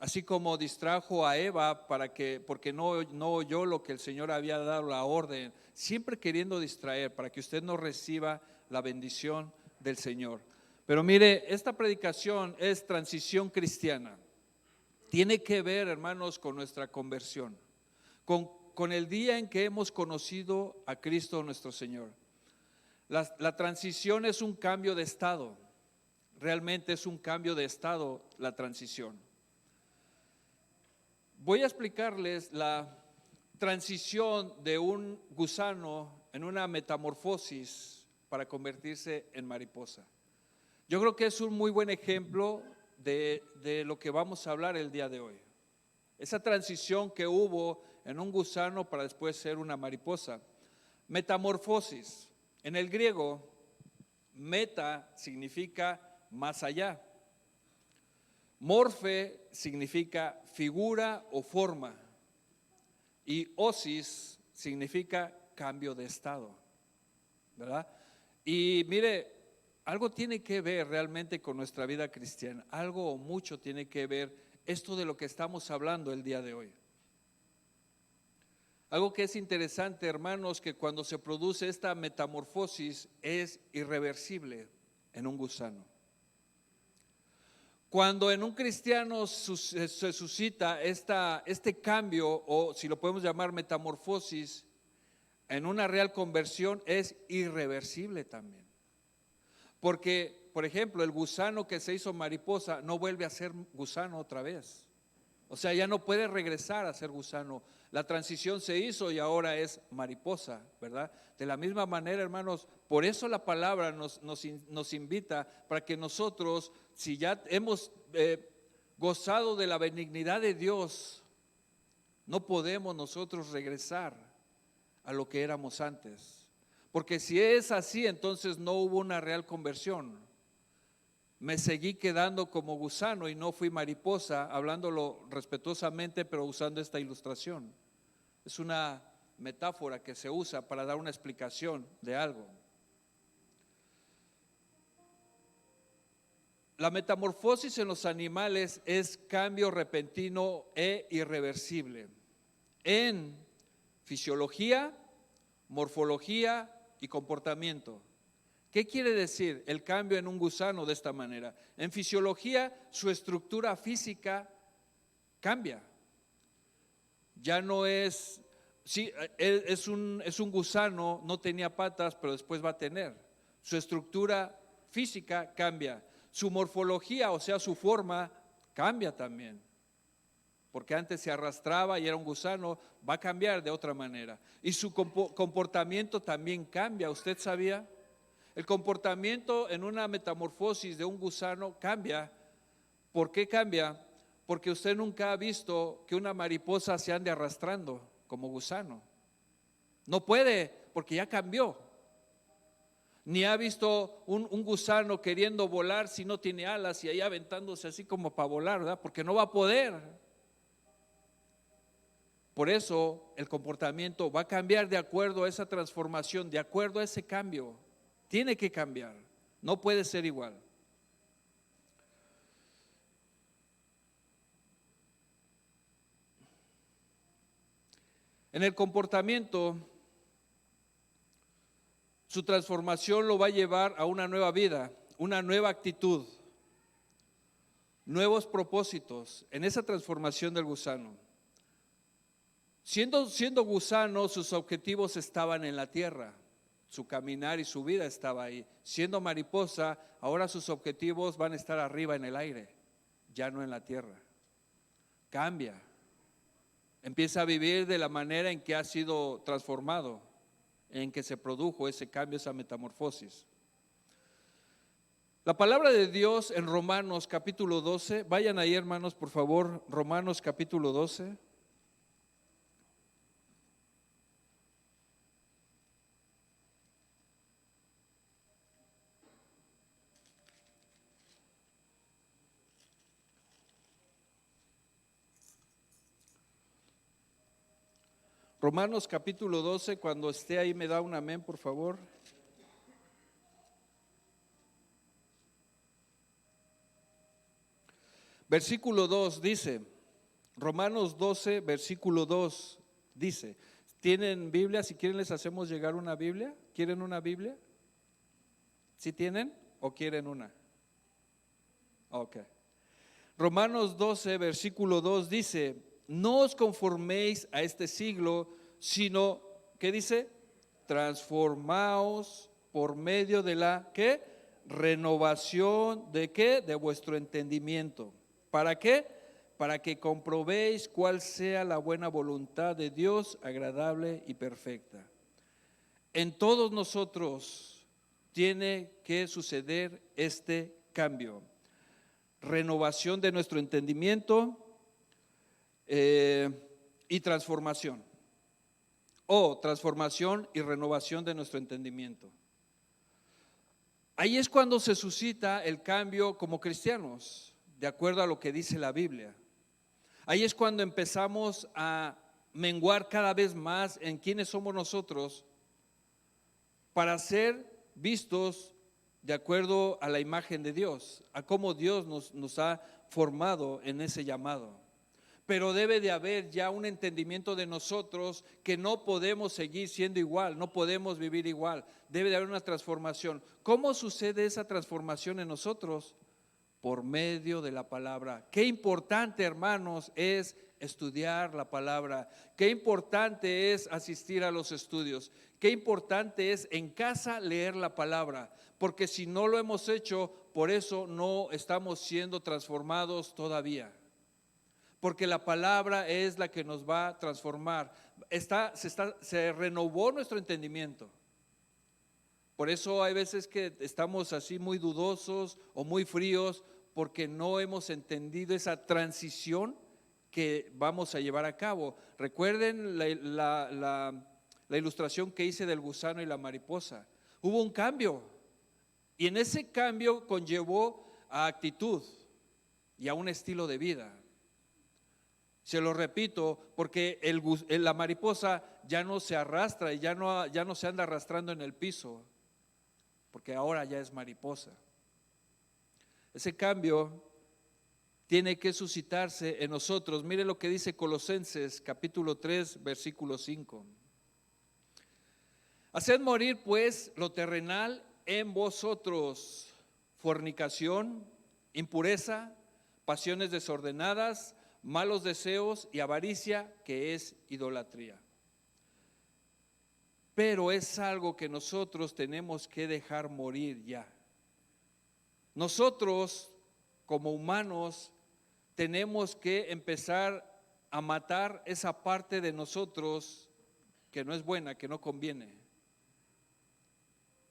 así como distrajo a Eva porque no oyó lo que el Señor había dado la orden, siempre queriendo distraer para que usted no reciba la bendición del Señor. Pero mire, esta predicación es transición cristiana. Tiene que ver, hermanos, con nuestra conversión, con el día en que hemos conocido a Cristo nuestro Señor. La transición es un cambio de estado, realmente es un cambio de estado la transición. Voy a explicarles la transición de un gusano en una metamorfosis para convertirse en mariposa. Yo creo que es un muy buen ejemplo de lo que vamos a hablar el día de hoy. Esa transición que hubo en un gusano para después ser una mariposa. Metamorfosis. En el griego, meta significa más allá. Morfe significa figura o forma. Y osis significa cambio de estado, ¿verdad? Y mire, algo tiene que ver realmente con nuestra vida cristiana, algo o mucho tiene que ver esto de lo que estamos hablando el día de hoy. Algo que es interesante, hermanos, que cuando se produce esta metamorfosis es irreversible en un gusano. Cuando en un cristiano se suscita este cambio, o si lo podemos llamar metamorfosis, en una real conversión es irreversible también. Porque, por ejemplo, el gusano que se hizo mariposa no vuelve a ser gusano otra vez. O sea, ya no puede regresar a ser gusano. La transición se hizo y ahora es mariposa, ¿verdad? De la misma manera, hermanos, por eso la palabra nos invita para que nosotros, si ya hemos gozado de la benignidad de Dios, no podemos nosotros regresar a lo que éramos antes. Porque si es así, entonces no hubo una real conversión. Me seguí quedando como gusano y no fui mariposa, hablándolo respetuosamente, pero usando esta ilustración. Es una metáfora que se usa para dar una explicación de algo. La metamorfosis en los animales es cambio repentino e irreversible en fisiología, morfología y comportamiento. ¿Qué quiere decir el cambio en un gusano de esta manera? En fisiología, su estructura física cambia. Ya no es, sí, es un gusano, no tenía patas, pero después va a tener. Su estructura física cambia. Su morfología, o sea, su forma, cambia también. Porque antes se arrastraba y era un gusano, va a cambiar de otra manera. Y su comportamiento también cambia, ¿usted sabía? El comportamiento en una metamorfosis de un gusano cambia. ¿Por qué cambia? Porque usted nunca ha visto que una mariposa se ande arrastrando como gusano. No puede, porque ya cambió. Ni ha visto un gusano queriendo volar si no tiene alas y ahí aventándose así como para volar, ¿verdad? Porque no va a poder. Por eso el comportamiento va a cambiar de acuerdo a esa transformación, de acuerdo a ese cambio. Tiene que cambiar, no puede ser igual. En el comportamiento, su transformación lo va a llevar a una nueva vida, una nueva actitud, nuevos propósitos en esa transformación del gusano. Siendo gusano, sus objetivos estaban en la tierra. Su caminar y su vida estaba ahí. Siendo mariposa, ahora sus objetivos van a estar arriba en el aire, ya no en la tierra. Cambia. Empieza a vivir de la manera en que ha sido transformado, en que se produjo ese cambio, esa metamorfosis. La palabra de Dios en Romanos capítulo 12, vayan ahí hermanos por favor, Romanos capítulo 12. Romanos capítulo 12, cuando esté ahí me da un amén, por favor. Versículo 2 dice: Romanos 12, versículo 2 dice, ¿tienen Biblia? Si quieren les hacemos llegar una Biblia. ¿Quieren una Biblia? ¿Sí tienen o quieren una? Ok. Romanos 12, versículo 2 dice, no os conforméis a este siglo, sino, ¿qué dice? Transformaos por medio de la, ¿qué? Renovación de ¿qué? De vuestro entendimiento. ¿Para qué? Para que comprobéis cuál sea la buena voluntad de Dios, agradable y perfecta. En todos nosotros tiene que suceder este cambio. Renovación de nuestro entendimiento y transformación. O transformación y renovación de nuestro entendimiento. Ahí es cuando se suscita el cambio como cristianos, de acuerdo a lo que dice la Biblia. Ahí es cuando empezamos a menguar cada vez más en quiénes somos nosotros para ser vistos de acuerdo a la imagen de Dios, a cómo Dios nos ha formado en ese llamado. Pero debe de haber ya un entendimiento de nosotros que no podemos seguir siendo igual, no podemos vivir igual. Debe de haber una transformación. ¿Cómo sucede esa transformación en nosotros? Por medio de la palabra. Qué importante, hermanos, es estudiar la palabra. Qué importante es asistir a los estudios. Qué importante es en casa leer la palabra. Porque si no lo hemos hecho, por eso no estamos siendo transformados todavía. Porque la palabra es la que nos va a transformar. Se renovó nuestro entendimiento. Por eso hay veces que estamos así muy dudosos o muy fríos porque no hemos entendido esa transición que vamos a llevar a cabo. Recuerden la ilustración que hice del gusano y la mariposa. Hubo un cambio y en ese cambio conllevó a actitud y a un estilo de vida. Se lo repito, porque la mariposa ya no se arrastra y ya no se anda arrastrando en el piso, porque ahora ya es mariposa. Ese cambio tiene que suscitarse en nosotros. Mire lo que dice Colosenses capítulo 3, versículo 5. Haced morir pues lo terrenal en vosotros: fornicación, impureza, pasiones desordenadas, malos deseos y avaricia, que es idolatría. Pero es algo que nosotros tenemos que dejar morir ya. Nosotros como humanos tenemos que empezar a matar esa parte de nosotros que no es buena, que no conviene.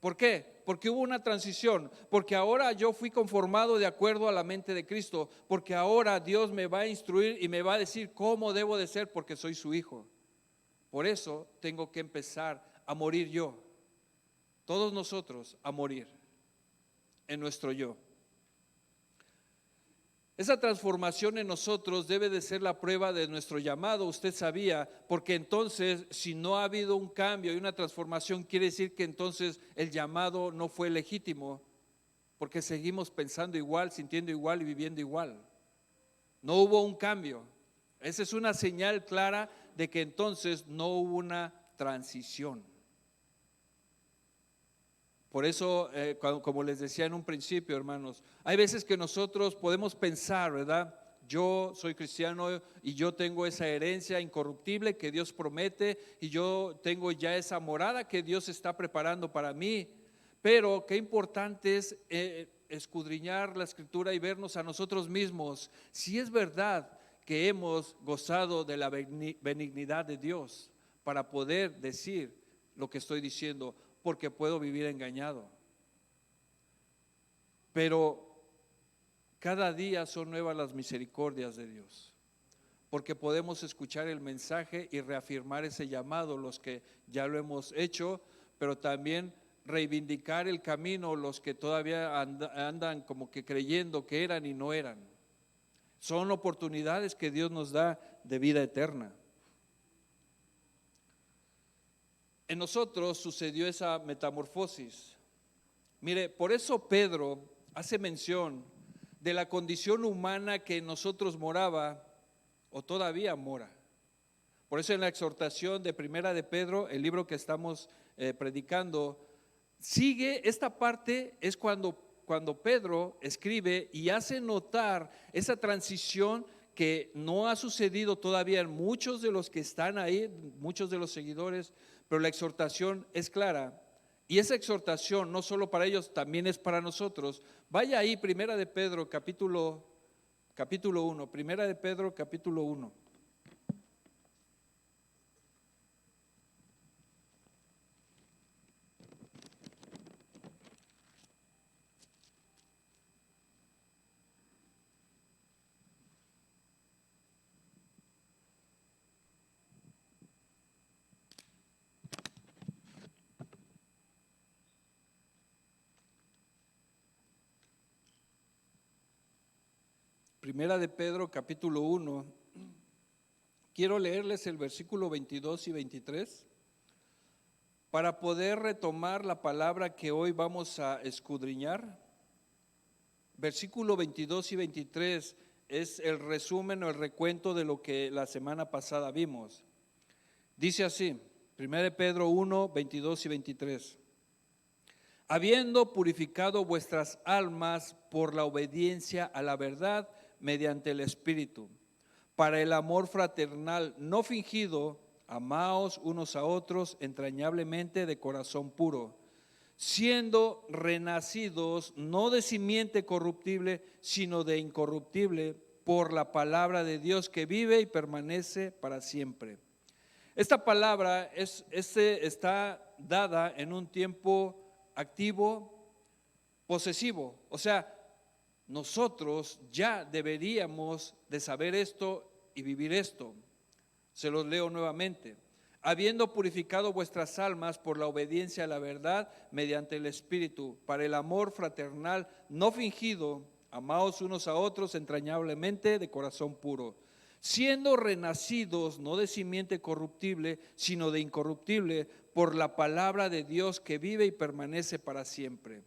¿Por qué? Porque hubo una transición, porque ahora yo fui conformado de acuerdo a la mente de Cristo, porque ahora Dios me va a instruir y me va a decir cómo debo de ser porque soy su hijo. Por eso tengo que empezar a morir yo, todos nosotros a morir en nuestro yo. Esa transformación en nosotros debe de ser la prueba de nuestro llamado, usted sabía, porque entonces si no ha habido un cambio y una transformación, quiere decir que entonces el llamado no fue legítimo, porque seguimos pensando igual, sintiendo igual y viviendo igual. No hubo un cambio. Esa es una señal clara de que entonces no hubo una transición. Por eso, como les decía en un principio, hermanos, hay veces que nosotros podemos pensar, ¿verdad? Yo soy cristiano y yo tengo esa herencia incorruptible que Dios promete y yo tengo ya esa morada que Dios está preparando para mí. Pero qué importante es escudriñar la Escritura y vernos a nosotros mismos. Si es verdad que hemos gozado de la benignidad de Dios para poder decir lo que estoy diciendo, porque puedo vivir engañado. Pero cada día son nuevas las misericordias de Dios, porque podemos escuchar el mensaje y reafirmar ese llamado, los que ya lo hemos hecho, pero también reivindicar el camino, los que todavía andan como que creyendo que eran y no eran. Son oportunidades que Dios nos da de vida eterna. En nosotros sucedió esa metamorfosis. Mire, por eso Pedro hace mención de la condición humana que en nosotros moraba o todavía mora. Por eso en la exhortación de Primera de Pedro, el libro que estamos predicando, sigue esta parte, es cuando Pedro escribe y hace notar esa transición que no ha sucedido todavía en muchos de los que están ahí, muchos de los seguidores, pero la exhortación es clara. Y esa exhortación no solo para ellos, también es para nosotros. Vaya ahí, Primera de Pedro, capítulo 1, Primera de Pedro, capítulo 1. Primera de Pedro, capítulo 1. Quiero leerles el versículo 22 y 23 para poder retomar la palabra que hoy vamos a escudriñar. Versículo 22 y 23 es el resumen o el recuento de lo que la semana pasada vimos. Dice así, Primera de Pedro 1, 22 y 23. Habiendo purificado vuestras almas por la obediencia a la verdad mediante el Espíritu, para el amor fraternal no fingido, amaos unos a otros entrañablemente de corazón puro, siendo renacidos no de simiente corruptible, sino de incorruptible, por la palabra de Dios que vive y permanece para siempre. Esta palabra está dada en un tiempo activo, posesivo, o sea, nosotros ya deberíamos de saber esto y vivir esto. Se los leo nuevamente. Habiendo purificado vuestras almas por la obediencia a la verdad mediante el Espíritu, para el amor fraternal no fingido, amaos unos a otros entrañablemente de corazón puro, siendo renacidos no de simiente corruptible, sino de incorruptible, por la palabra de Dios que vive y permanece para siempre.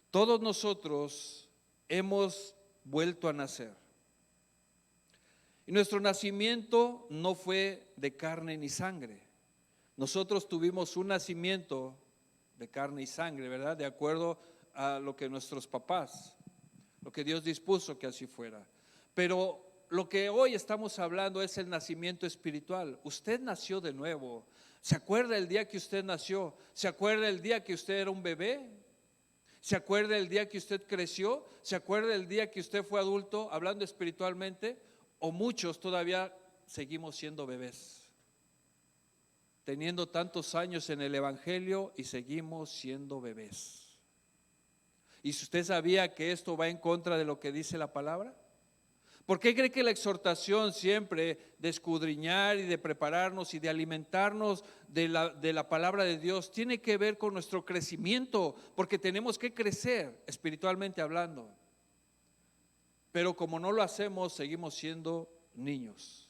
Todos nosotros hemos vuelto a nacer. Y nuestro nacimiento no fue de carne ni sangre. Nosotros tuvimos un nacimiento de carne y sangre, ¿verdad? De acuerdo a lo que nuestros papás, lo que Dios dispuso que así fuera. Pero lo que hoy estamos hablando es el nacimiento espiritual. Usted nació de nuevo. ¿Se acuerda el día que usted nació? ¿Se acuerda el día que usted era un bebé? ¿Se acuerda el día que usted creció? ¿Se acuerda el día que usted fue adulto, hablando espiritualmente? ¿O muchos todavía seguimos siendo bebés, teniendo tantos años en el Evangelio y seguimos siendo bebés? ¿Y si usted sabía que esto va en contra de lo que dice la palabra? ¿Por qué cree que la exhortación siempre de escudriñar y de prepararnos y de alimentarnos de la palabra de Dios tiene que ver con nuestro crecimiento? Porque tenemos que crecer espiritualmente hablando. Pero como no lo hacemos, seguimos siendo niños.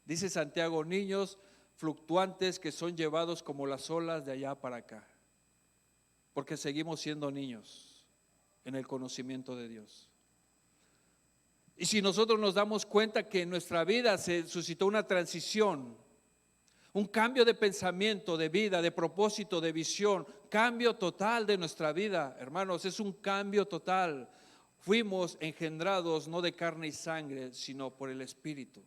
Dice Santiago, niños fluctuantes que son llevados como las olas de allá para acá. Porque seguimos siendo niños en el conocimiento de Dios. Y si nosotros nos damos cuenta que en nuestra vida se suscitó una transición, un cambio de pensamiento, de vida, de propósito, de visión, cambio total de nuestra vida, hermanos, es un cambio total. Fuimos engendrados no de carne y sangre, sino por el Espíritu.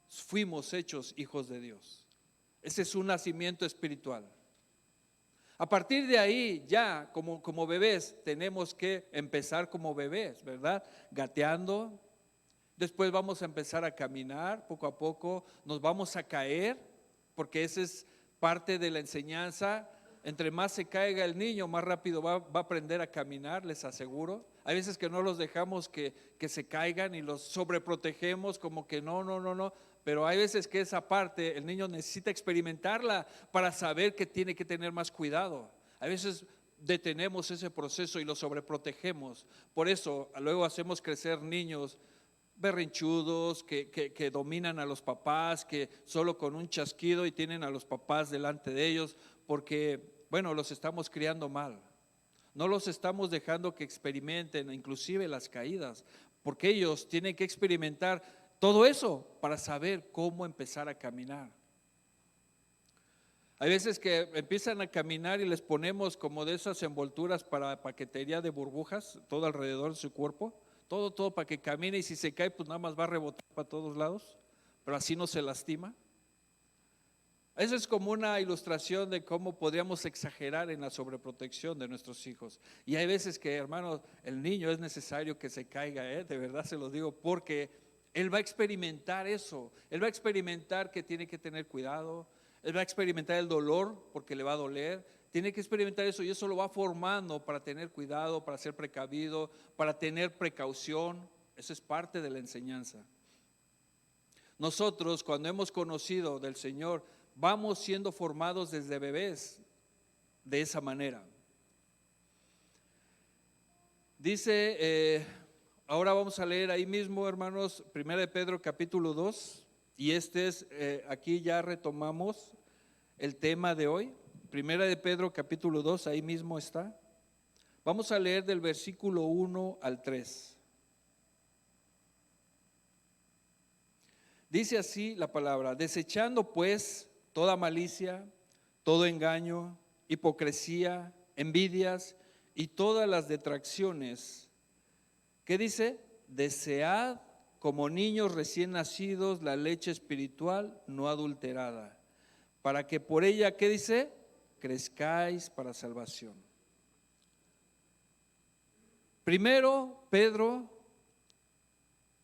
Fuimos hechos hijos de Dios. Ese es un nacimiento espiritual. A partir de ahí ya como bebés tenemos que empezar como bebés, ¿verdad? Gateando. Después vamos a empezar a caminar poco a poco, nos vamos a caer, porque esa es parte de la enseñanza. Entre más se caiga el niño, más rápido va a aprender a caminar, les aseguro. Hay veces que no los dejamos que se caigan y los sobreprotegemos como que no. Pero hay veces que esa parte el niño necesita experimentarla para saber que tiene que tener más cuidado. A veces detenemos ese proceso y lo sobreprotegemos. Por eso luego hacemos crecer niños berrinchudos, que dominan a los papás, que solo con un chasquido y tienen a los papás delante de ellos, porque, bueno, los estamos criando mal. No los estamos dejando que experimenten inclusive las caídas, porque ellos tienen que experimentar Todo eso para saber cómo empezar a caminar. Hay veces que empiezan a caminar y les ponemos como de esas envolturas para paquetería de burbujas todo alrededor de su cuerpo, todo para que camine, y si se cae pues nada más va a rebotar para todos lados, pero así no se lastima. Eso es como una ilustración de cómo podríamos exagerar en la sobreprotección de nuestros hijos. Y hay veces que, hermanos, el niño es necesario que se caiga, de verdad se lo digo, porque él va a experimentar eso. Él va a experimentar que tiene que tener cuidado. Él va a experimentar el dolor porque le va a doler. Tiene que experimentar eso, y eso lo va formando para tener cuidado, para ser precavido, para tener precaución. Eso es parte de la enseñanza. Nosotros, cuando hemos conocido del Señor, vamos siendo formados desde bebés de esa manera. Dice, ahora vamos a leer ahí mismo, hermanos, 1 de Pedro capítulo 2, y aquí ya retomamos el tema de hoy. 1 de Pedro capítulo 2, ahí mismo está. Vamos a leer del versículo 1 al 3. Dice así la palabra: desechando pues toda malicia, todo engaño, hipocresía, envidias y todas las detracciones. ¿Qué dice? Desead como niños recién nacidos la leche espiritual no adulterada, para que por ella, ¿qué dice? Crezcáis para salvación. Primero, Pedro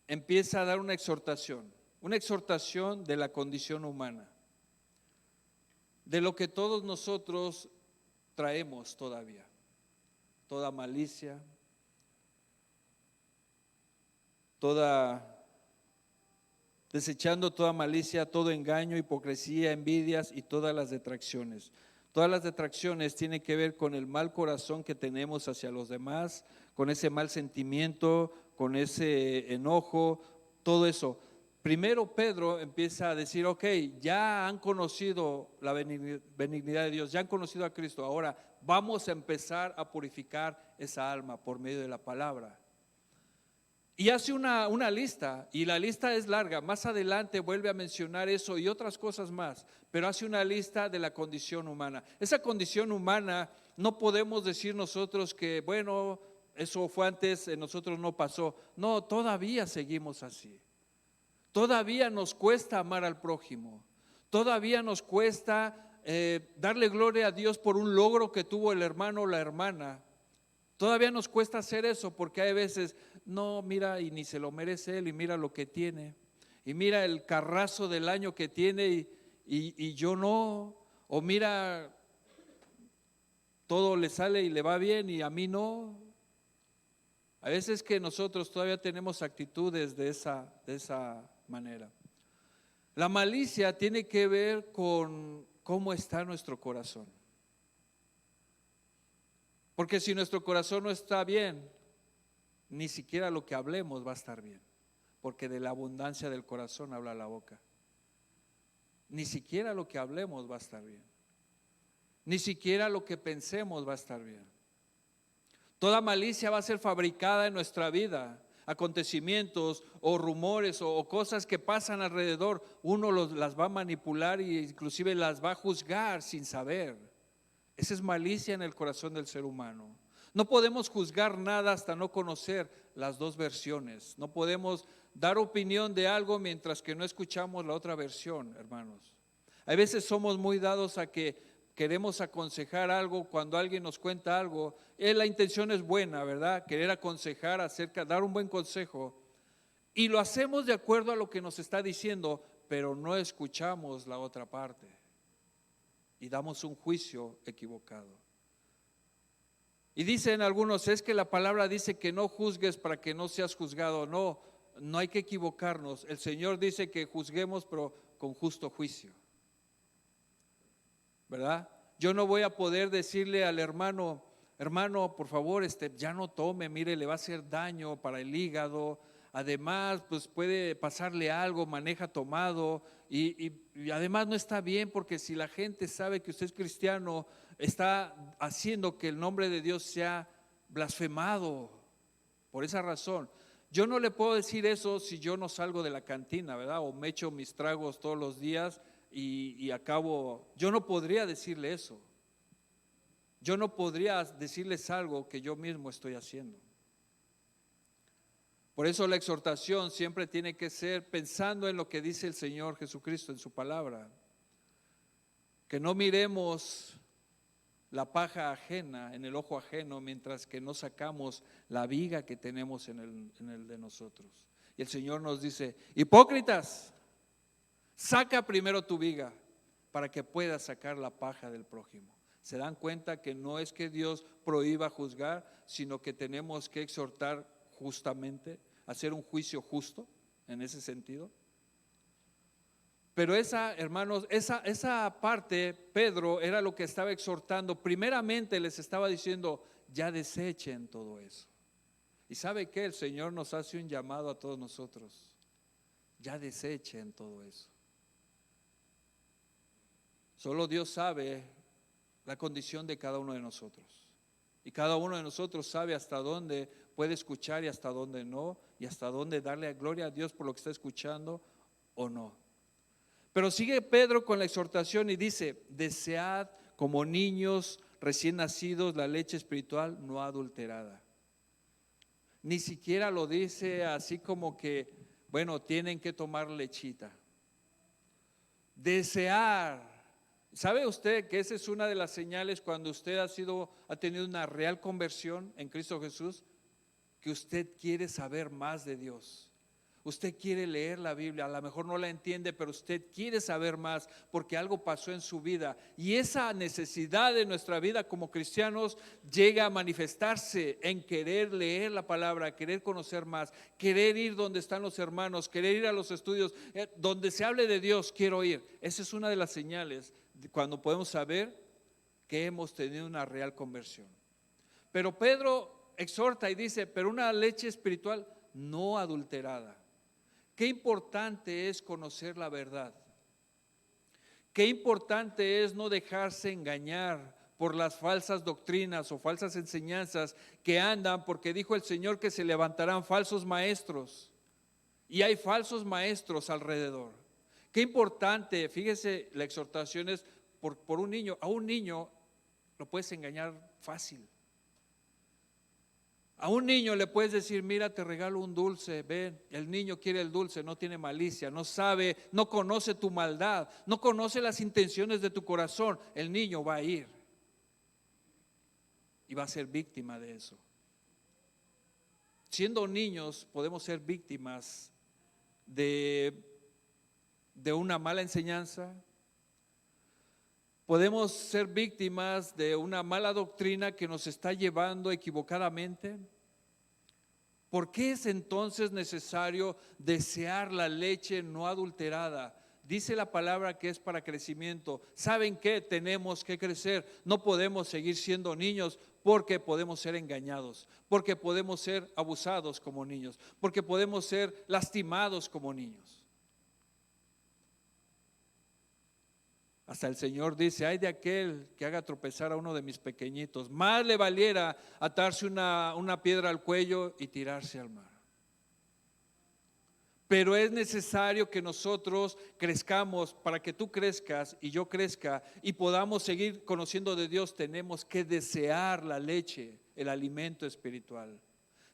empieza a dar una exhortación de la condición humana, de lo que todos nosotros traemos todavía, toda malicia, desechando toda malicia, todo engaño, hipocresía, envidias y todas las detracciones. Todas las detracciones tienen que ver con el mal corazón que tenemos hacia los demás, con ese mal sentimiento, con ese enojo, todo eso. Primero Pedro empieza a decir, ok, ya han conocido la benignidad de Dios, ya han conocido a Cristo, ahora vamos a empezar a purificar esa alma por medio de la palabra. Y hace una lista, y la lista es larga. Más adelante vuelve a mencionar eso y otras cosas más, pero hace una lista de la condición humana. Esa condición humana no podemos decir nosotros que, bueno, eso fue antes, en nosotros no pasó. No, todavía seguimos así. Todavía nos cuesta amar al prójimo. Todavía nos cuesta darle gloria a Dios por un logro que tuvo el hermano o la hermana. Todavía nos cuesta hacer eso, porque hay veces, no, mira, y ni se lo merece él, y mira lo que tiene, y mira el carrazo del año que tiene, y yo no, o mira, todo le sale y le va bien y a mí no. A veces que nosotros todavía tenemos actitudes de esa manera. La malicia tiene que ver con cómo está nuestro corazón. Porque si nuestro corazón no está bien, ni siquiera lo que hablemos va a estar bien. Porque de la abundancia del corazón habla la boca. Ni siquiera lo que hablemos va a estar bien. Ni siquiera lo que pensemos va a estar bien. Toda malicia va a ser fabricada en nuestra vida. Acontecimientos o rumores o cosas que pasan alrededor, uno las va a manipular e inclusive las va a juzgar sin saber. Esa es malicia en el corazón del ser humano. No podemos juzgar nada hasta no conocer las dos versiones. No podemos dar opinión de algo mientras que no escuchamos la otra versión, hermanos. Hay veces somos muy dados a que queremos aconsejar algo cuando alguien nos cuenta algo. La intención es buena, ¿verdad? Querer aconsejar dar un buen consejo. Y lo hacemos de acuerdo a lo que nos está diciendo, pero no escuchamos la otra parte. Y damos un juicio equivocado. Y dicen algunos, es que la palabra dice que no juzgues para que no seas juzgado. No hay que equivocarnos. El Señor dice que juzguemos, pero con justo juicio, ¿verdad? Yo no voy a poder decirle al hermano, por favor, ya no tome, mire, le va a hacer daño para el hígado. Además, pues puede pasarle algo, maneja tomado y además no está bien, porque si la gente sabe que usted es cristiano, está haciendo que el nombre de Dios sea blasfemado. Por esa razón, Yo no le puedo decir eso si yo no salgo de la cantina, ¿verdad? O me echo mis tragos todos los días y acabo. Yo no podría decirle eso. Yo no podría decirles algo que yo mismo estoy haciendo. Por eso la exhortación siempre tiene que ser pensando en lo que dice el Señor Jesucristo en su palabra. Que no miremos la paja ajena en el ojo ajeno mientras que no sacamos la viga que tenemos en el de nosotros. Y el Señor nos dice: hipócritas, saca primero tu viga para que puedas sacar la paja del prójimo. ¿Se dan cuenta que no es que Dios prohíba juzgar, sino que tenemos que exhortar justamente, hacer un juicio justo en ese sentido? Pero hermanos, esa parte, Pedro era lo que estaba exhortando. Primeramente les estaba diciendo: ya desechen todo eso. Y ¿sabe qué? El Señor nos hace un llamado a todos nosotros: ya desechen todo eso. Solo Dios sabe la condición de cada uno de nosotros. Y cada uno de nosotros sabe hasta dónde puede escuchar y hasta dónde no, y hasta dónde darle gloria a Dios por lo que está escuchando o no. Pero sigue Pedro con la exhortación y dice: desead como niños recién nacidos la leche espiritual no adulterada. Ni siquiera lo dice así como que, bueno, tienen que tomar lechita. Desear. ¿Sabe usted que esa es una de las señales cuando usted ha tenido una real conversión en Cristo Jesús? Que usted quiere saber más de Dios. Usted quiere leer la Biblia, a lo mejor no la entiende, pero usted quiere saber más porque algo pasó en su vida. Y esa necesidad de nuestra vida como cristianos llega a manifestarse en querer leer la palabra, querer conocer más, querer ir donde están los hermanos, querer ir a los estudios, donde se hable de Dios, quiero ir. Esa es una de las señales cuando podemos saber que hemos tenido una real conversión. Pero Pedro exhorta y dice: pero una leche espiritual no adulterada. Qué importante es conocer la verdad. Qué importante es no dejarse engañar por las falsas doctrinas o falsas enseñanzas que andan, porque dijo el Señor que se levantarán falsos maestros y hay falsos maestros alrededor. Qué importante, fíjese, la exhortación es por un niño. A un niño lo puedes engañar fácil. A un niño le puedes decir: mira, te regalo un dulce, ven. El niño quiere el dulce, no tiene malicia, no sabe, no conoce tu maldad, no conoce las intenciones de tu corazón. El niño va a ir y va a ser víctima de eso. Siendo niños podemos ser víctimas de una mala enseñanza. Podemos ser víctimas de una mala doctrina que nos está llevando equivocadamente. ¿Por qué es entonces necesario desear la leche no adulterada? Dice la palabra que es para crecimiento. ¿Saben qué? Tenemos que crecer. No podemos seguir siendo niños porque podemos ser engañados, porque podemos ser abusados como niños, porque podemos ser lastimados como niños. Hasta el Señor dice: ay de aquel que haga tropezar a uno de mis pequeñitos, más le valiera atarse una piedra al cuello y tirarse al mar. Pero es necesario que nosotros crezcamos. Para que tú crezcas y yo crezca y podamos seguir conociendo de Dios, tenemos que desear la leche, el alimento espiritual.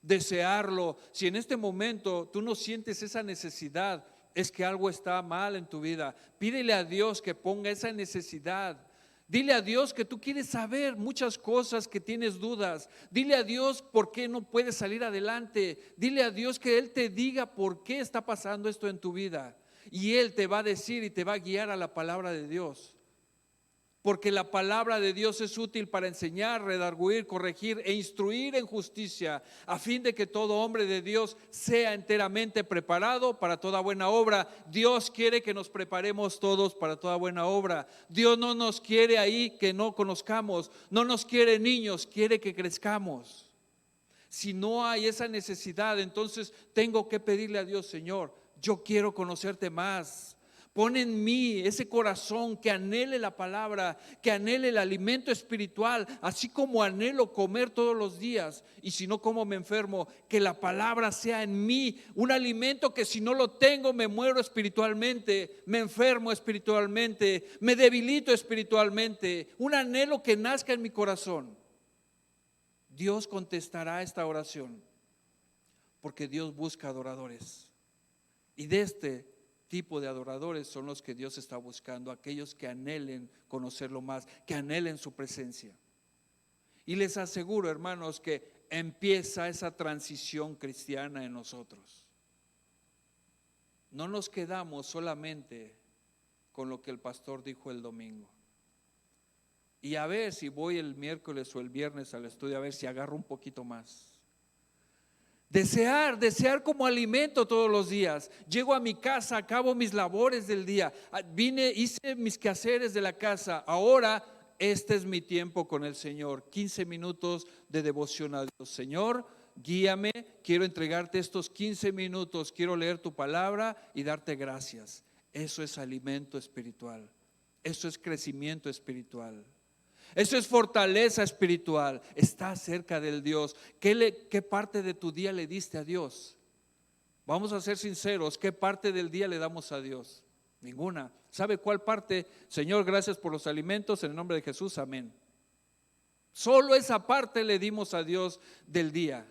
Desearlo. Si en este momento tú no sientes esa necesidad, es que algo está mal en tu vida. Pídele a Dios que ponga esa necesidad. Dile a Dios que tú quieres saber muchas cosas, que tienes dudas. Dile a Dios por qué no puedes salir adelante. Dile a Dios que Él te diga por qué está pasando esto en tu vida. Y Él te va a decir y te va a guiar a la palabra de Dios. Porque la palabra de Dios es útil para enseñar, redarguir, corregir e instruir en justicia, a fin de que todo hombre de Dios sea enteramente preparado para toda buena obra. Dios quiere que nos preparemos todos para toda buena obra. Dios no nos quiere ahí que no conozcamos, no nos quiere niños, quiere que crezcamos. Si no hay esa necesidad, entonces tengo que pedirle a Dios: Señor, yo quiero conocerte más. Pon en mí ese corazón que anhele la palabra, que anhele el alimento espiritual, así como anhelo comer todos los días. Y si no como me enfermo, que la palabra sea en mí un alimento que si no lo tengo me muero espiritualmente, me enfermo espiritualmente, me debilito espiritualmente. Un anhelo que nazca en mi corazón. Dios contestará esta oración, porque Dios busca adoradores. Y de este tipo de adoradores son los que Dios está buscando, aquellos que anhelen conocerlo más, que anhelen su presencia. Y les aseguro, hermanos, que empieza esa transición cristiana en nosotros. No nos quedamos solamente con lo que el pastor dijo el domingo. Y a ver si voy el miércoles o el viernes al estudio, a ver si agarro un poquito más. Desear como alimento todos los días. Llego a mi casa, acabo mis labores del día, hice mis quehaceres de la casa. Ahora este es mi tiempo con el Señor. 15 minutos de devoción a Dios. Señor, guíame, quiero entregarte estos 15 minutos, quiero leer tu palabra y darte gracias. Eso es alimento espiritual. Eso es crecimiento espiritual. Eso es fortaleza espiritual. Estás cerca del Dios. ¿Qué parte de tu día le diste a Dios? Vamos a ser sinceros. ¿Qué parte del día le damos a Dios? Ninguna. ¿Sabe cuál parte? Señor, gracias por los alimentos, en el nombre de Jesús, amén. Solo esa parte le dimos a Dios del día.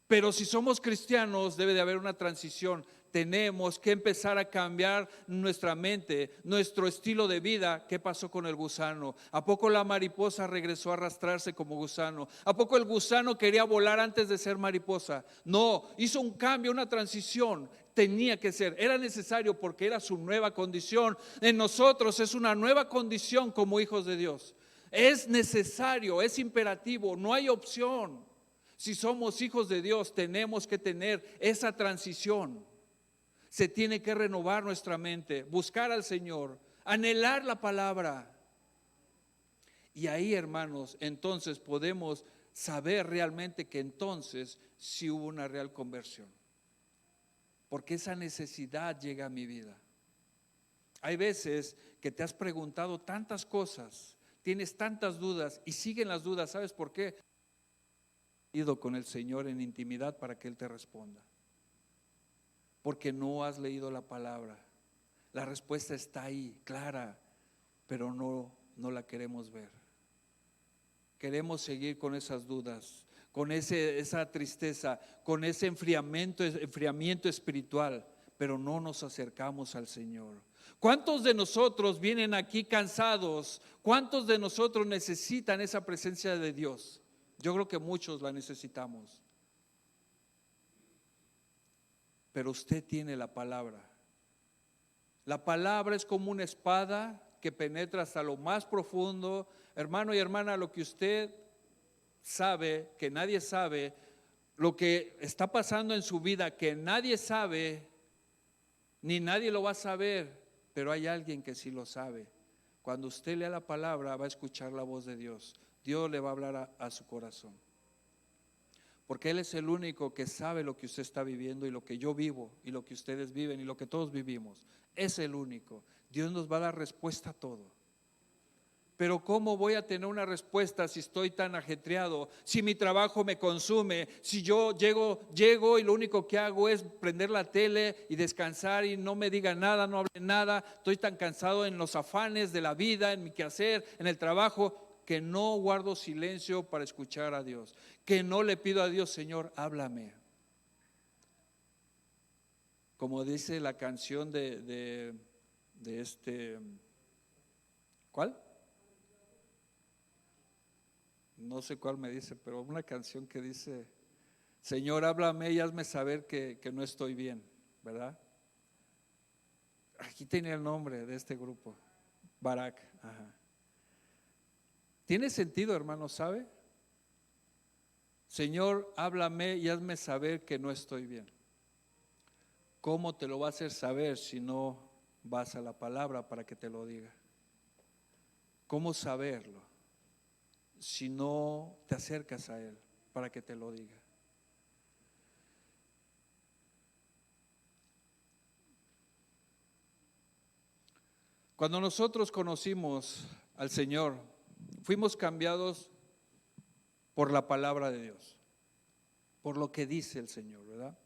Pero si somos cristianos, debe de haber una transición. Tenemos que empezar a cambiar nuestra mente, nuestro estilo de vida. ¿Qué pasó con el gusano? ¿A poco la mariposa regresó a arrastrarse como gusano? ¿A poco el gusano quería volar antes de ser mariposa? No, hizo un cambio, una transición. Tenía que ser, era necesario porque era su nueva condición. En nosotros es una nueva condición como hijos de Dios. Es necesario, es imperativo, no hay opción. Si somos hijos de Dios, tenemos que tener esa transición. Se tiene que renovar nuestra mente, buscar al Señor, anhelar la palabra. Y ahí, hermanos, entonces podemos saber realmente que entonces sí hubo una real conversión. Porque esa necesidad llega a mi vida. Hay veces que te has preguntado tantas cosas, tienes tantas dudas y siguen las dudas. ¿Sabes por qué? Ido con el Señor en intimidad para que Él te responda. Porque no has leído la palabra. La respuesta está ahí, clara, pero no la queremos ver. Queremos seguir con esas dudas, con esa tristeza, con ese enfriamiento espiritual, pero no nos acercamos al Señor. ¿Cuántos de nosotros vienen aquí cansados? ¿Cuántos de nosotros necesitan esa presencia de Dios? Yo creo que muchos la necesitamos. Pero usted tiene la palabra. La palabra es como una espada que penetra hasta lo más profundo. Hermano y hermana, lo que usted sabe, que nadie sabe, lo que está pasando en su vida, que nadie sabe, ni nadie lo va a saber, pero hay alguien que sí lo sabe. Cuando usted lea la palabra, va a escuchar la voz de Dios. Dios le va a hablar a su corazón. Porque Él es el único que sabe lo que usted está viviendo y lo que yo vivo y lo que ustedes viven y lo que todos vivimos. Es el único. Dios nos va a dar respuesta a todo. Pero ¿cómo voy a tener una respuesta si estoy tan ajetreado? Si mi trabajo me consume, si yo llego y lo único que hago es prender la tele y descansar y no me diga nada, no hable nada. Estoy tan cansado en los afanes de la vida, en mi quehacer, en el trabajo, que no guardo silencio para escuchar a Dios, que no le pido a Dios, Señor, háblame. Como dice la canción de ¿cuál? No sé cuál me dice, pero una canción que dice, Señor, háblame y hazme saber que no estoy bien, ¿verdad? Aquí tenía el nombre de este grupo, Barak. Ajá. ¿Tiene sentido, hermano? ¿Sabe? Señor, háblame y hazme saber que no estoy bien. ¿Cómo te lo va a hacer saber si no vas a la palabra para que te lo diga? ¿Cómo saberlo si no te acercas a Él para que te lo diga? Cuando nosotros conocimos al Señor, fuimos cambiados por la palabra de Dios, por lo que dice el Señor, ¿verdad?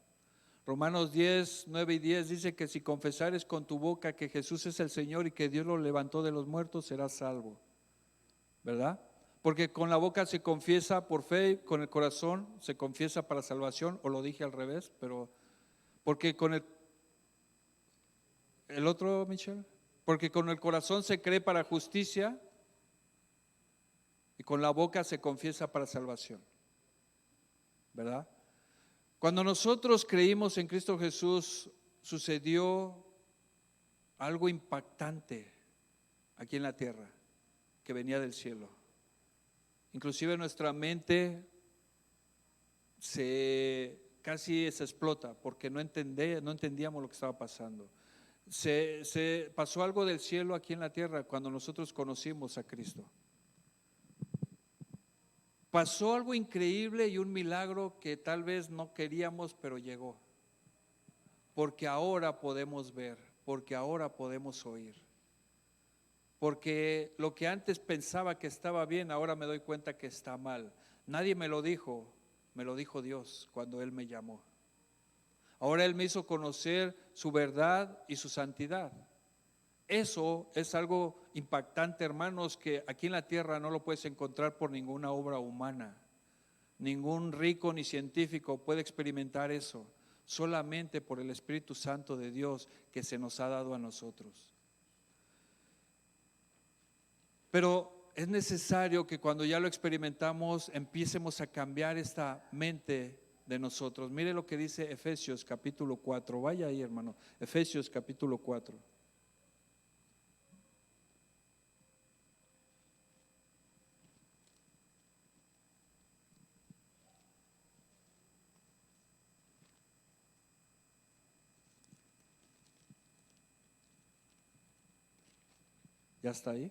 Romanos 10, 9 y 10 dice que si confesares con tu boca que Jesús es el Señor y que Dios lo levantó de los muertos, serás salvo, ¿verdad? Porque con la boca se confiesa por fe, con el corazón se confiesa para salvación, o lo dije al revés, pero porque con el otro, Michelle, porque con el corazón se cree para justicia y con la boca se confiesa para salvación, ¿verdad? Cuando nosotros creímos en Cristo Jesús, sucedió algo impactante aquí en la tierra, que venía del cielo. Inclusive nuestra mente casi se explota porque no entendíamos lo que estaba pasando. Se pasó algo del cielo aquí en la tierra cuando nosotros conocimos a Cristo. Pasó algo increíble y un milagro que tal vez no queríamos, pero llegó. Porque ahora podemos ver, porque ahora podemos oír. Porque lo que antes pensaba que estaba bien, ahora me doy cuenta que está mal. Nadie me lo dijo Dios cuando Él me llamó. Ahora Él me hizo conocer su verdad y su santidad. Eso es algo impactante, hermanos, que aquí en la tierra no lo puedes encontrar por ninguna obra humana. Ningún rico ni científico puede experimentar eso, solamente por el Espíritu Santo de Dios que se nos ha dado a nosotros. Pero es necesario que cuando ya lo experimentamos empiecemos a cambiar esta mente de nosotros. Mire lo que dice Efesios capítulo 4, vaya ahí, hermano, Efesios capítulo 4. ¿Ya está ahí?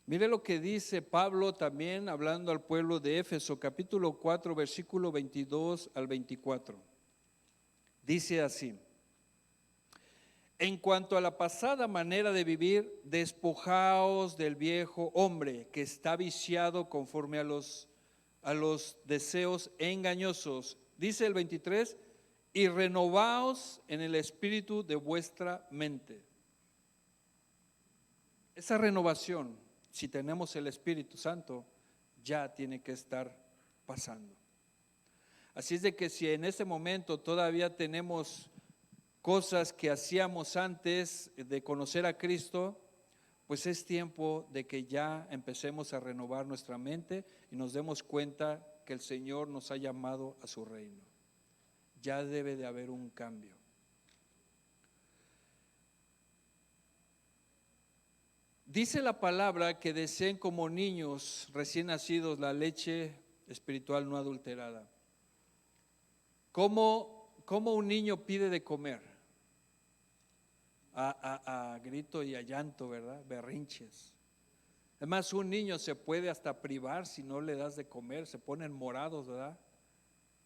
Mire lo que dice Pablo también hablando al pueblo de Éfeso, capítulo 4, versículo 22 al 24. Dice así: en cuanto a la pasada manera de vivir, despojaos del viejo hombre que está viciado conforme a los deseos engañosos. Dice el 23, y renovaos en el espíritu de vuestra mente. Esa renovación, si tenemos el Espíritu Santo, ya tiene que estar pasando. Así es de que si en este momento todavía tenemos cosas que hacíamos antes de conocer a Cristo, pues es tiempo de que ya empecemos a renovar nuestra mente y nos demos cuenta que el Señor nos ha llamado a su reino. Ya debe de haber un cambio. Dice la palabra que deseen como niños recién nacidos la leche espiritual no adulterada. ¿Cómo un niño pide de comer? A grito y a llanto, ¿verdad? Berrinches. Además, un niño se puede hasta privar si no le das de comer, se ponen morados, ¿verdad?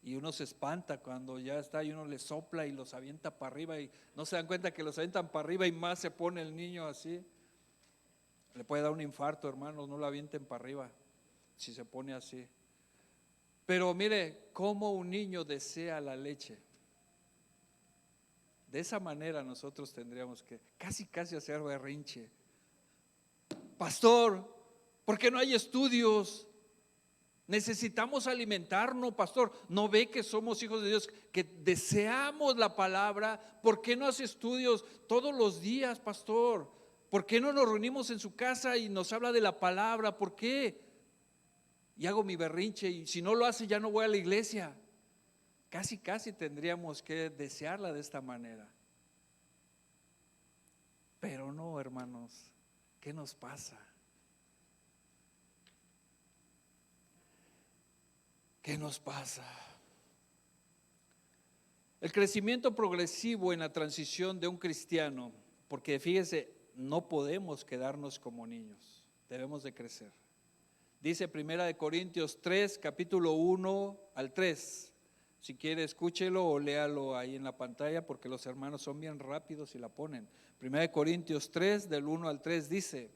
Y uno se espanta cuando ya está y uno le sopla y los avienta para arriba y no se dan cuenta que los avientan para arriba y más se pone el niño así. Le puede dar un infarto, hermanos, no lo avienten para arriba si se pone así. Pero mire, cómo un niño desea la leche. De esa manera nosotros tendríamos que casi hacer berrinche. Pastor, ¿por qué no hay estudios? Necesitamos alimentarnos, pastor. ¿No ve que somos hijos de Dios, que deseamos la palabra? ¿Por qué no hace estudios todos los días, pastor? ¿Por qué no nos reunimos en su casa y nos habla de la palabra? ¿Por qué? Y hago mi berrinche y si no lo hace ya no voy a la iglesia. Casi tendríamos que desearla de esta manera. Pero no, hermanos, ¿qué nos pasa? ¿Qué nos pasa? El crecimiento progresivo en la transición de un cristiano, porque fíjese, no podemos quedarnos como niños, debemos de crecer. Dice 1 Corintios 3, capítulo 1 al 3, Si quiere, escúchelo o léalo ahí en la pantalla, porque los hermanos son bien rápidos y la ponen. 1 Corintios 3, del 1 al 3 dice: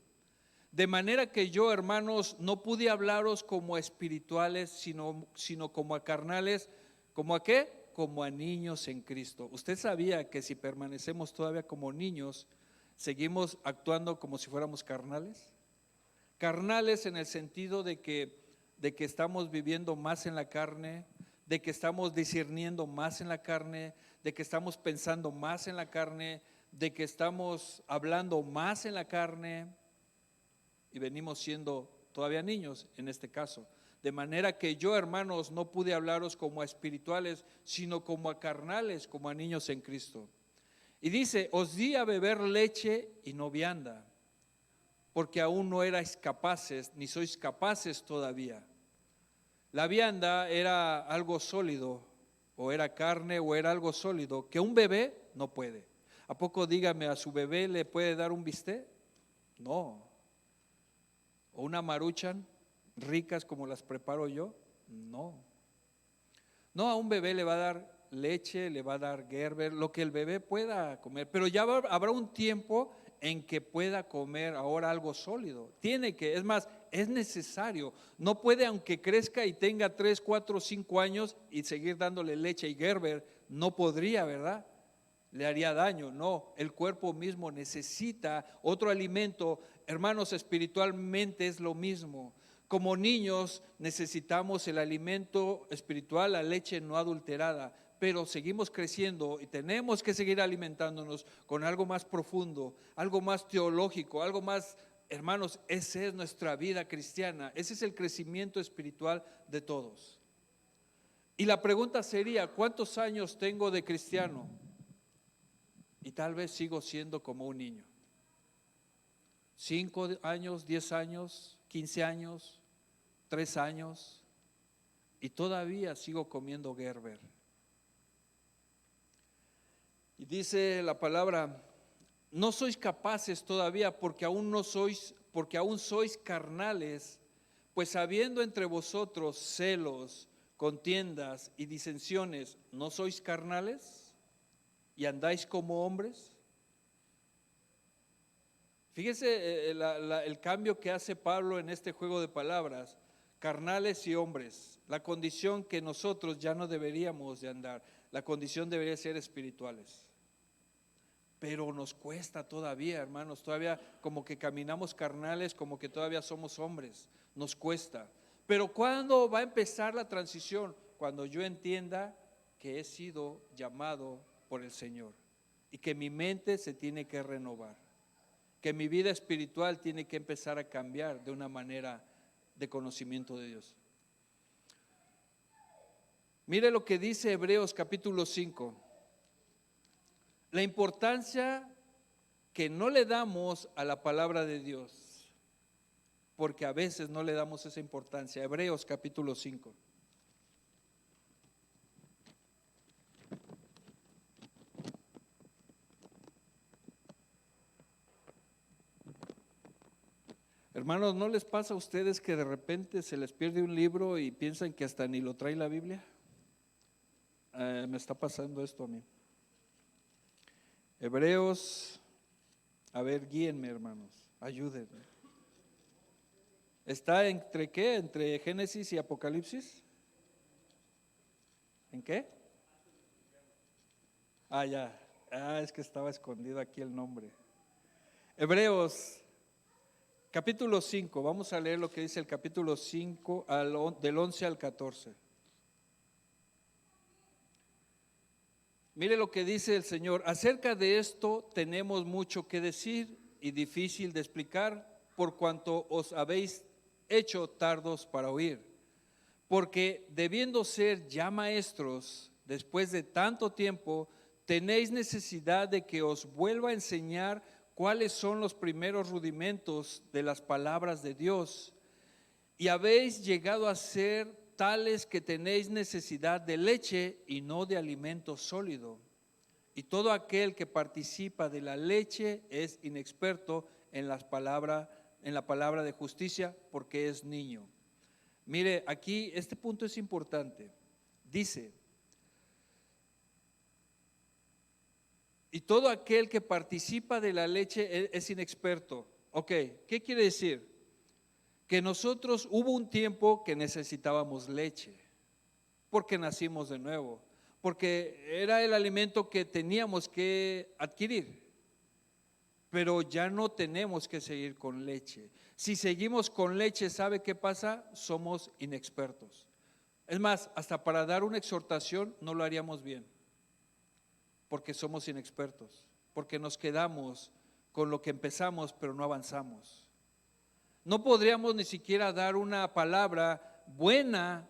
de manera que yo, hermanos, no pude hablaros como a espirituales, sino como a carnales. ¿Como a qué? Como a niños en Cristo. ¿Usted sabía que si permanecemos todavía como niños, seguimos actuando como si fuéramos carnales? Carnales en el sentido de que estamos viviendo más en la carne, de que estamos discerniendo más en la carne, de que estamos pensando más en la carne, de que estamos hablando más en la carne, y venimos siendo todavía niños en este caso. De manera que yo, hermanos, no pude hablaros como a espirituales, sino como a carnales, como a niños en Cristo. Y dice: os di a beber leche y no vianda, porque aún no erais capaces, ni sois capaces todavía. La vianda era algo sólido, o era carne, o era algo sólido, que un bebé no puede. ¿A poco, dígame, a su bebé le puede dar un bistec? No. ¿O una maruchan ricas como las preparo yo? No. No, a un bebé le va a dar leche, le va a dar Gerber, lo que el bebé pueda comer, pero ya habrá un tiempo en que pueda comer ahora algo sólido. Tiene que, es más, es necesario. No puede, aunque crezca y tenga 3, 4, 5 años, y seguir dándole leche y Gerber. No podría, ¿verdad? Le haría daño. No, el cuerpo mismo necesita otro alimento. Hermanos, espiritualmente es lo mismo. Como niños necesitamos el alimento espiritual, la leche no adulterada, pero seguimos creciendo y tenemos que seguir alimentándonos con algo más profundo, algo más teológico, algo más. Hermanos, esa es nuestra vida cristiana, ese es el crecimiento espiritual de todos. Y la pregunta sería: ¿cuántos años tengo de cristiano? Y tal vez sigo siendo como un niño. 5 años, 10 años, 15 años, 3 años, y todavía sigo comiendo Gerber. Y dice la palabra: no sois capaces todavía, porque aún sois carnales, pues habiendo entre vosotros celos, contiendas y disensiones, ¿no sois carnales y andáis como hombres? Fíjese el cambio que hace Pablo en este juego de palabras: carnales y hombres. La condición que nosotros ya no deberíamos de andar, la condición debería ser espirituales. Pero nos cuesta todavía, hermanos, todavía como que caminamos carnales, como que todavía somos hombres, nos cuesta. Pero ¿cuándo va a empezar la transición? Cuando yo entienda que he sido llamado por el Señor y que mi mente se tiene que renovar, que mi vida espiritual tiene que empezar a cambiar de una manera de conocimiento de Dios. Mire lo que dice Hebreos capítulo 5. La importancia que no le damos a la palabra de Dios, porque a veces no le damos esa importancia. Hebreos capítulo 5. Hermanos, ¿no les pasa a ustedes que de repente se les pierde un libro y piensan que hasta ni lo trae la Biblia? Me está pasando esto a mí. Hebreos, a ver, guíenme, hermanos, ayúdenme. ¿Está entre qué? ¿Entre Génesis y Apocalipsis? ¿En qué? Ya. Es que estaba escondido aquí el nombre. Hebreos capítulo 5, vamos a leer lo que dice el capítulo 5 del 11 al 14. Mire lo que dice el Señor: acerca de esto tenemos mucho que decir y difícil de explicar, por cuanto os habéis hecho tardos para oír. Porque debiendo ser ya maestros, después de tanto tiempo, tenéis necesidad de que os vuelva a enseñar cuáles son los primeros rudimentos de las palabras de Dios. Y habéis llegado a ser tales que tenéis necesidad de leche y no de alimento sólido. Y todo aquel que participa de la leche es inexperto en la palabra de justicia, porque es niño. Mire, aquí este punto es importante. Dice: Y todo aquel que participa de la leche es inexperto. Ok, ¿qué quiere decir? Que nosotros hubo un tiempo que necesitábamos leche, porque nacimos de nuevo, porque era el alimento que teníamos que adquirir, pero ya no tenemos que seguir con leche. Si seguimos con leche, ¿sabe qué pasa? Somos inexpertos. Es más, hasta para dar una exhortación no lo haríamos bien, porque somos inexpertos, porque nos quedamos con lo que empezamos, pero no avanzamos. No podríamos ni siquiera dar una palabra buena,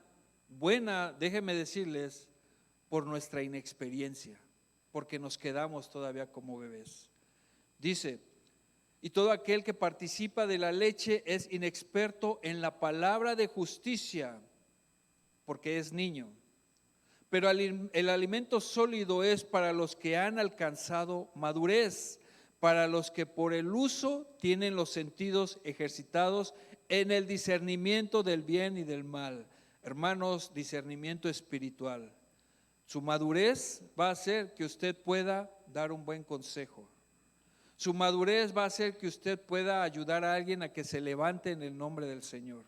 déjenme decirles, por nuestra inexperiencia, porque nos quedamos todavía como bebés. Dice, y todo aquel que participa de la leche es inexperto en la palabra de justicia, porque es niño. Pero el alimento sólido es para los que han alcanzado madurez, para los que por el uso tienen los sentidos ejercitados en el discernimiento del bien y del mal. Hermanos, discernimiento espiritual. Su madurez va a hacer que usted pueda dar un buen consejo. Su madurez va a hacer que usted pueda ayudar a alguien a que se levante en el nombre del Señor.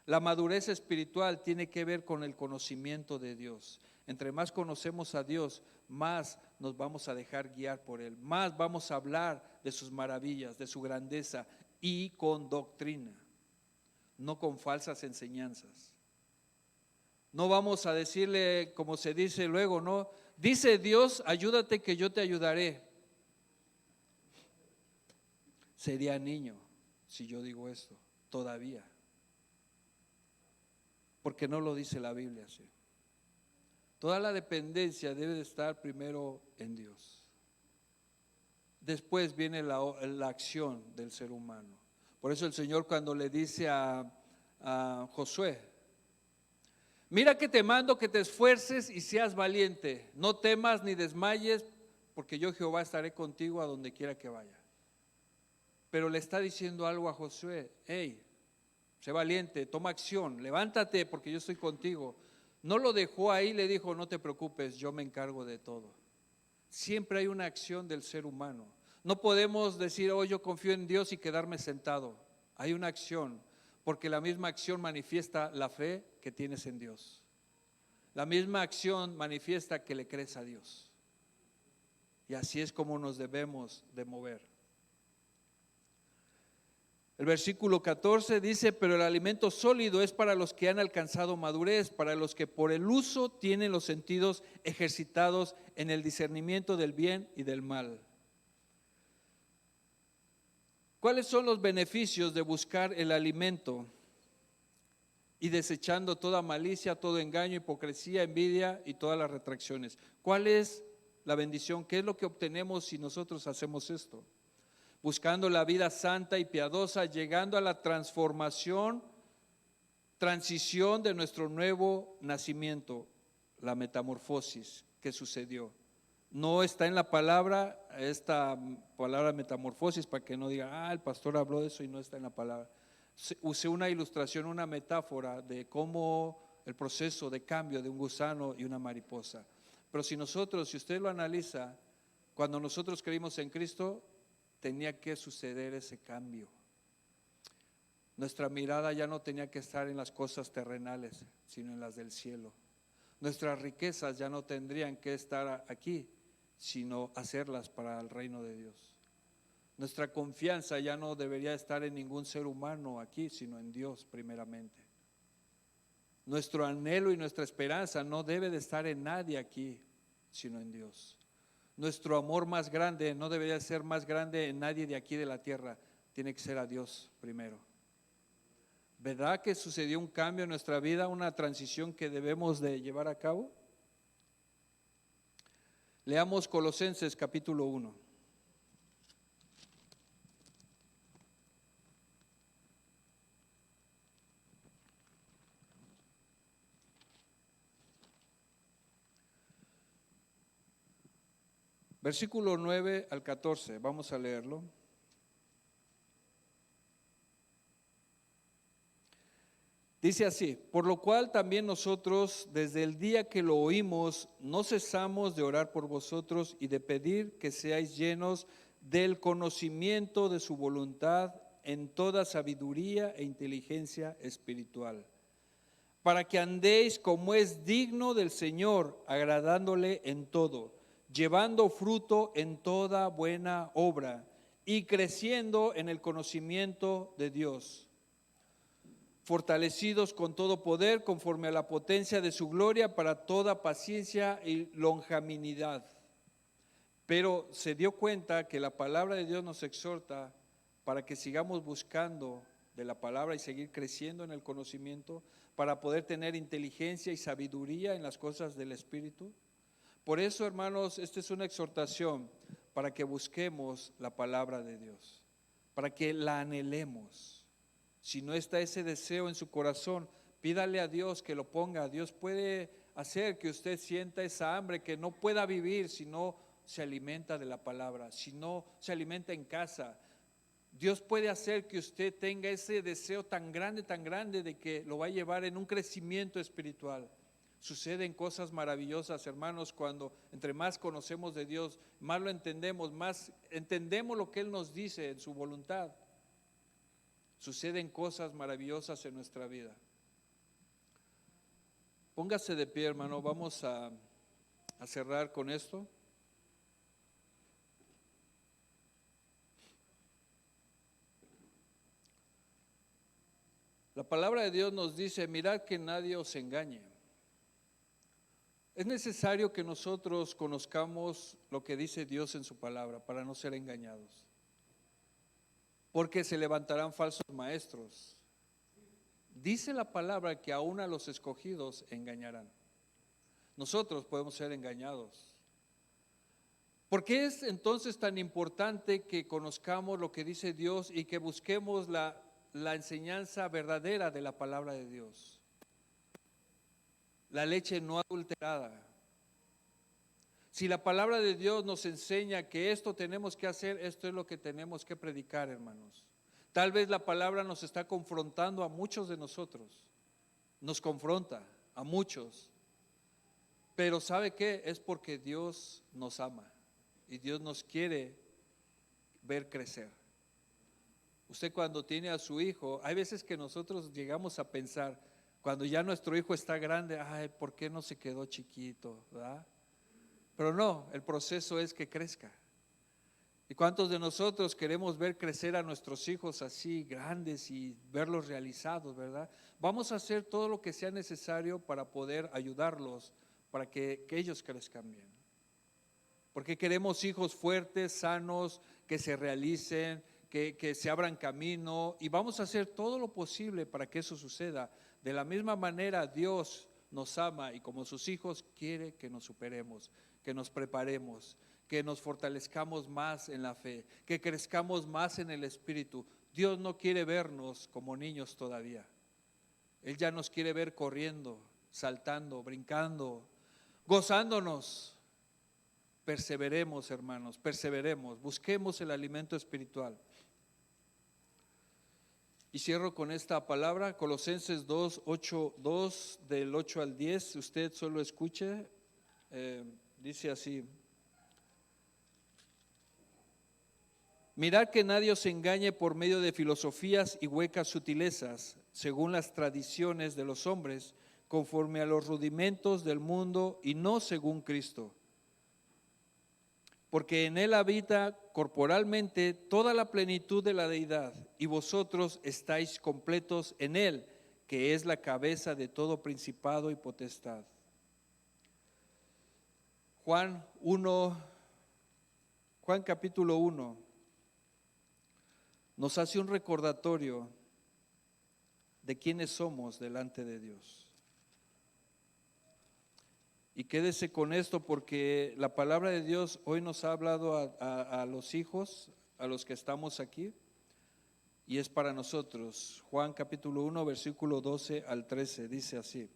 La madurez espiritual tiene que ver con el conocimiento de Dios. Entre más conocemos a Dios, más nos vamos a dejar guiar por Él, más vamos a hablar de sus maravillas, de su grandeza, y con doctrina, no con falsas enseñanzas. No vamos a decirle, como se dice luego, no, dice Dios, ayúdate que yo te ayudaré. Sería niño si yo digo esto, todavía. Porque no lo dice la Biblia así. Toda la dependencia debe de estar primero en Dios. Después viene la acción del ser humano. Por eso el Señor, cuando le dice a Josué, mira que te mando que te esfuerces y seas valiente, no temas ni desmayes, porque yo Jehová estaré contigo a donde quiera que vaya. Pero le está diciendo algo a Josué: hey, sé valiente, toma acción, levántate porque yo estoy contigo. No lo dejó ahí, le dijo, no te preocupes, yo me encargo de todo. Siempre hay una acción del ser humano. No podemos decir, oh, yo confío en Dios y quedarme sentado. Hay una acción, porque la misma acción manifiesta la fe que tienes en Dios. La misma acción manifiesta que le crees a Dios. Y así es como nos debemos de mover. El versículo 14 dice, pero el alimento sólido es para los que han alcanzado madurez, para los que por el uso tienen los sentidos ejercitados en el discernimiento del bien y del mal. ¿Cuáles son los beneficios de buscar el alimento y desechando toda malicia, todo engaño, hipocresía, envidia y todas las retracciones? ¿Cuál es la bendición? ¿Qué es lo que obtenemos si nosotros hacemos esto? Buscando la vida santa y piadosa, llegando a la transición de nuestro nuevo nacimiento, la metamorfosis que sucedió. No está en la palabra, esta palabra metamorfosis, para que no diga, el pastor habló de eso y no está en la palabra. Usé una ilustración, una metáfora de cómo el proceso de cambio de un gusano y una mariposa. Pero si usted lo analiza, cuando nosotros creímos en Cristo, tenía que suceder ese cambio. Nuestra mirada ya no tenía que estar en las cosas terrenales, sino en las del cielo. Nuestras riquezas ya no tendrían que estar aquí, sino hacerlas para el reino de Dios. Nuestra confianza ya no debería estar en ningún ser humano aquí, sino en Dios primeramente. Nuestro anhelo y nuestra esperanza no debe de estar en nadie aquí, sino en Dios. Nuestro amor más grande no debería ser más grande en nadie de aquí de la tierra, tiene que ser a Dios primero. ¿Verdad que sucedió un cambio en nuestra vida, una transición que debemos de llevar a cabo? Leamos Colosenses capítulo 1. Versículo 9 al 14, vamos a leerlo. Dice así: por lo cual también nosotros, desde el día que lo oímos, no cesamos de orar por vosotros y de pedir que seáis llenos del conocimiento de su voluntad en toda sabiduría e inteligencia espiritual, para que andéis como es digno del Señor, agradándole en todo, llevando fruto en toda buena obra y creciendo en el conocimiento de Dios, fortalecidos con todo poder conforme a la potencia de su gloria para toda paciencia y longanimidad. Pero se dio cuenta que la palabra de Dios nos exhorta para que sigamos buscando de la palabra y seguir creciendo en el conocimiento, para poder tener inteligencia y sabiduría en las cosas del Espíritu. Por eso, hermanos, esta es una exhortación para que busquemos la palabra de Dios, para que la anhelemos. Si no está ese deseo en su corazón, pídale a Dios que lo ponga. Dios puede hacer que usted sienta esa hambre, que no pueda vivir si no se alimenta de la palabra, si no se alimenta en casa. Dios puede hacer que usted tenga ese deseo tan grande de que lo va a llevar en un crecimiento espiritual. Suceden cosas maravillosas, hermanos, cuando entre más conocemos de Dios, más lo entendemos, más entendemos lo que Él nos dice en su voluntad. Suceden cosas maravillosas en nuestra vida. Póngase de pie, hermano, vamos a cerrar con esto. La palabra de Dios nos dice: mirad que nadie os engañe. Es necesario que nosotros conozcamos lo que dice Dios en su palabra para no ser engañados, porque se levantarán falsos maestros. Dice la palabra que aún a los escogidos engañarán. Nosotros podemos ser engañados. ¿Por qué es entonces tan importante que conozcamos lo que dice Dios y que busquemos la enseñanza verdadera de la palabra de Dios? La leche no adulterada. Si la palabra de Dios nos enseña que esto tenemos que hacer, esto es lo que tenemos que predicar, hermanos. Tal vez la palabra nos está confrontando a muchos de nosotros, nos confronta a muchos, pero ¿sabe qué? Es porque Dios nos ama y Dios nos quiere ver crecer. Usted cuando tiene a su hijo, hay veces que nosotros llegamos a pensar, cuando ya nuestro hijo está grande, ay, ¿por qué no se quedó chiquito? ¿Verdad? Pero no, el proceso es que crezca. ¿Y cuántos de nosotros queremos ver crecer a nuestros hijos así grandes y verlos realizados, verdad? Vamos a hacer todo lo que sea necesario para poder ayudarlos, para que ellos crezcan bien. Porque queremos hijos fuertes, sanos, que se realicen, que se abran camino, y vamos a hacer todo lo posible para que eso suceda. De la misma manera Dios nos ama y como sus hijos quiere que nos superemos, que nos preparemos, que nos fortalezcamos más en la fe, que crezcamos más en el Espíritu. Dios no quiere vernos como niños todavía. Él ya nos quiere ver corriendo, saltando, brincando, gozándonos. Perseveremos, hermanos, perseveremos, busquemos el alimento espiritual. Y cierro con esta palabra, Colosenses 2, del 8 al 10, usted solo escuche, dice así: mirad que nadie os engañe por medio de filosofías y huecas sutilezas, según las tradiciones de los hombres, conforme a los rudimentos del mundo y no según Cristo. Porque en Él habita corporalmente toda la plenitud de la deidad, y vosotros estáis completos en Él, que es la cabeza de todo principado y potestad. Juan capítulo 1 nos hace un recordatorio de quiénes somos delante de Dios. Y quédese con esto porque la palabra de Dios hoy nos ha hablado a los hijos, a los que estamos aquí, y es para nosotros. Juan capítulo 1, versículo 12 al 13, dice así: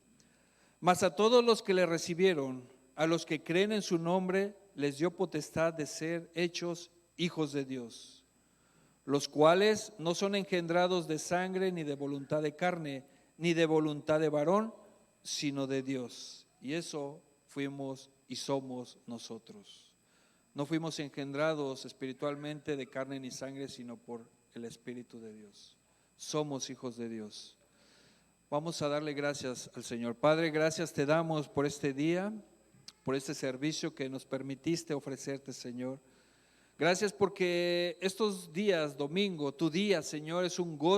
mas a todos los que le recibieron, a los que creen en su nombre, les dio potestad de ser hechos hijos de Dios, los cuales no son engendrados de sangre, ni de voluntad de carne, ni de voluntad de varón, sino de Dios. Y eso fuimos y somos nosotros. No fuimos engendrados espiritualmente de carne ni sangre, sino por el Espíritu de Dios. Somos hijos de Dios. Vamos a darle gracias al Señor. Padre, gracias te damos por este día, por este servicio que nos permitiste ofrecerte, Señor. Gracias porque estos días, domingo, tu día, Señor, es un gozo.